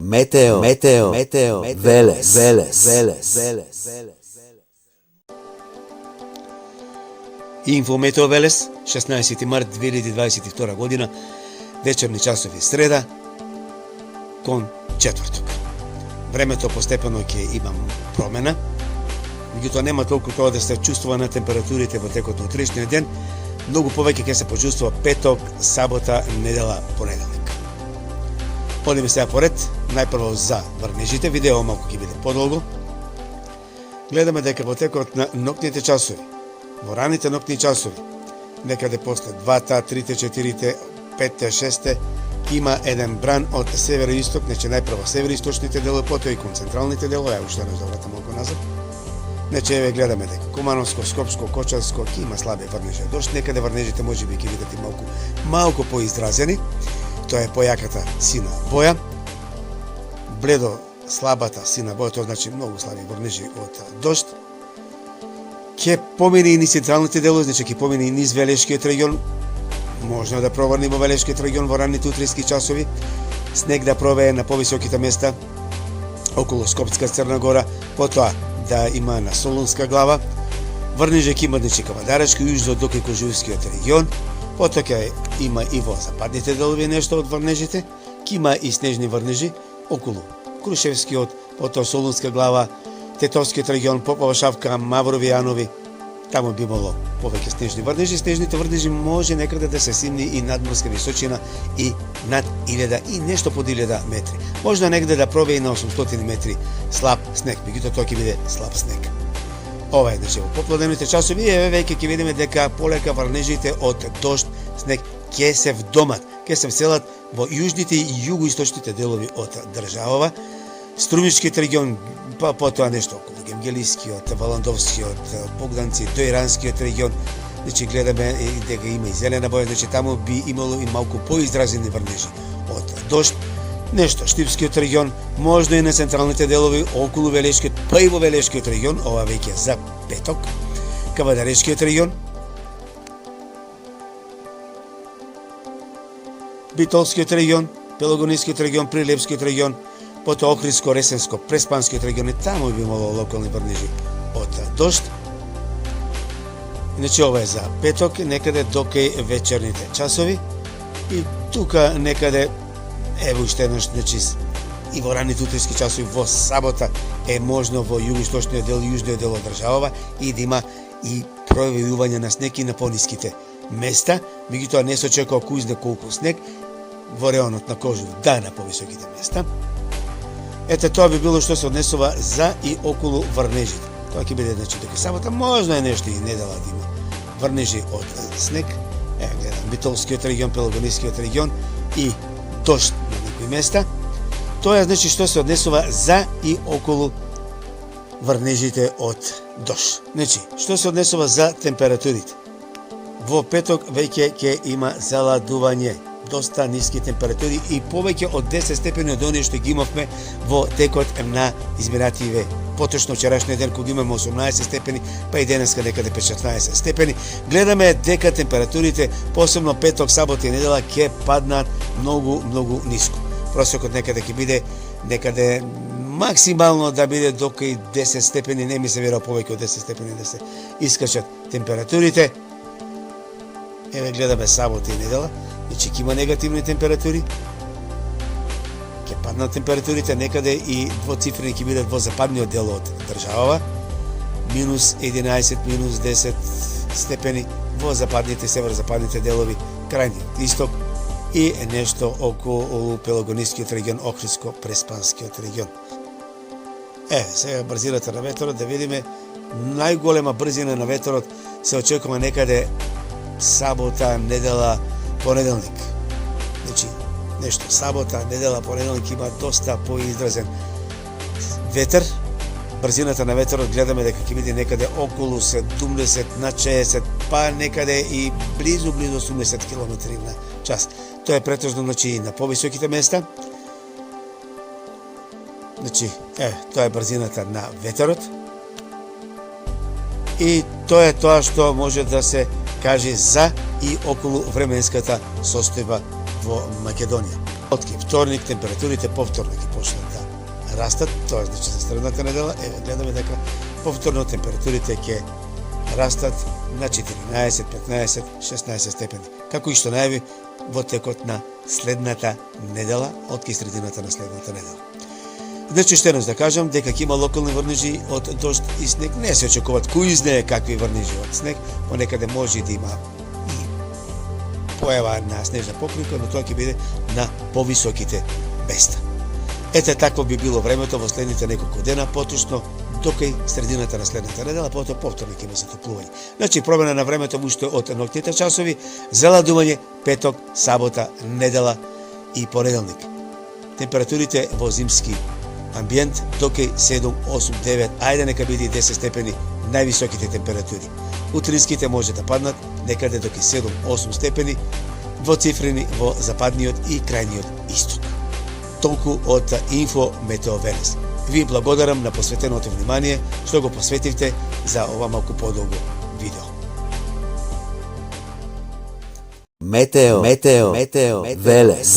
Meteo, Велес. Инфо Метео Велес, 16 март 2022 година, вечерни часови среда кон четврток. Времето постепено ќе има промена, меѓутоа нема толку тоа да се чувствува на температурите во текот на утрешниот ден, многу повеќе ќе се почувствува петок, сабота, недела, понеделник. Одиме сега поред, најпрво за врнежите, видео малку ќе биде подолго. Гледаме дека во текот на ноќните часови, во раните ноќни часови, некаде после 2-та, 3-те, 4-те, 5-те, 6-те, има еден бран од северо-исток, значи најпрво северо-источните делови, потоа и кон централните делови, ја уште раз да вратам малку назад. Значи еве гледаме дека Кумановско, Скопско, Кочанско ќе има слаби врнежи дожд, некаде врнежите можеби ќе бидат и малку поизразени. Тоа е појаката сина боја, бледо слабата сина боја, тоа значи многу слаби врнежи од дожд. Ќе помине и низ централните делови, значи ќе помине и низ Велешкиот регион, можно да проврни во Велешкиот регион во ранните утрески часови, снег да провее на повисоките места околу Скопска Црна Гора, потоа да има на Солунска глава, врнежи ќе има значи Кавадарачки, јужно до Кожујскиот регион, потоа ќе има и во западните делови нешто од врнежите, ќе има и снежни врнежи околу Крушевскиот, потоа Солунска глава, Тетовскиот регион, Попова Шавка, Маврови, Јанови, таму би имало повеќе снежни врнежи. Снежните врнежи може некаде да се симни и надморска височина и над 1000 и нешто под 1000 метри. Можда негде да провее на 800 метри слаб снег, меѓутоа тоа ќе биде слаб снег. Ова е значи во поплодневните часови и еве веќе ќе видиме дека полека врнежите од дожд, снег ќе се вдомат, ќе се вселат во јужните и југоисточните делови од државава. Струмичкиот регион, па потоа нешто околу Гемгелискиот, Валандовскиот, Богданци, Тојранскиот регион, значи гледаме дека има и зелена боја, значи таму би имало и малку поизразени врнежи од дожд. Нешто Штипскиот регион, можда и на централните делови околу Велешкиот, па и во Велешкиот регион, ова веќе за петок. Кавадарешкиот регион, Битолскиот регион, Пелагонискиот регион, Прилепскиот регион, потоа Охридско, Ресенско, Преспанскиот регион, и таму би имало локални врнежи од дожд. Значи ова е за петок, некаде до кај вечерните часови, и тука некаде еве уште еднаш, значи и во ранните утрески часови во сабота е можно во југоисточниот дел и јужниот дел од државава и да има и пројавување на снег и на пониските места, меѓутоа не се очекува кујзне колку снег во реонот на Кожув, да на повисоките места. Ете тоа би било што се однесува за и околу врнежите. Тоа ќе биде значи дека сабота можно е нешто и недела да има врнежи од снег. Еве гледам Битолскиот регион, Пелагонискиот регион и дожд на некои места. Тоа е значи што се однесува за и околу врнежите од дожд. Значи, што се однесува за температурите? Во петок веќе ќе има заладување, доста ниски температури и повеќе од 10 степени од оние што ги имавме во текот на изминативе. Поточно вчерашниот ден кога имаме 18 степени, па и денеска некаде 15 степени. Гледаме дека температурите, посебно петок, сабота и недела, ќе паднат многу ниско. Просекот некаде ќе биде некаде максимално да биде до кај 10 степени, не ми се верува повеќе од 10 степени да се искачат температурите. Еве гледаме сабота и недела, значи ќе има негативни температури, ќе паднат температурите, некаде и двоцифрени ќе бидат во западниот дел од државава, минус 11, минус 10 степени во западните, северозападните делови, крајниот исток и нешто околу Пелагонискиот регион, Охридско, Преспанскиот регион. Еве, сега брзината на ветерот, да видиме најголема брзина на ветерот се очекува некаде сабота, недела, понеделник. Значи, нешто сабота, недела, понеделник има доста поизразен ветер. Брзината на ветерот гледаме дека ќе биде некаде околу 70 на 60, па некаде и близу 80 км на час. Тоа е претежно значи на повисоките места. Значи, тоа е брзината на ветерот. И тоа е тоа што може да се каже за и околу временската состојба во Македонија. четвртки, вторник, температурите повторно ќе почнат да растат, тоа значи за средната недела, гледаме дека повторно температурите ќе растат на 14, 15, 16 степени, како и што најави во текот на следната недела, од средината на следната недела. Значи, што еднаш да кажам, дека ќе има локални врнежи од дожд и снег, не се очекуваат кој знае какви врнежи од снег, понекаде може да има и појава на снежна покривка, но тоа ќе биде на повисоките места. Ете, такво би било времето во следните неколку дена, поточно до кај средината на следната недела, потоа повторно ќе има затоплување. Значи, промена на времето уште од ноќните часови, заладување петок, сабота, недела и понеделник. Температурите во зимски амбиент до кај 7, 8, 9, ајде нека биде 10 степени највисоките температури. Утринските може да паднат некаде до кај 7, 8 степени во цифрени во западниот и крајниот исток. Толку од Инфо Метео Велес. Ви благодарам на посветеното внимание што го посветивте за ова малку подолго видео. Метео Велес.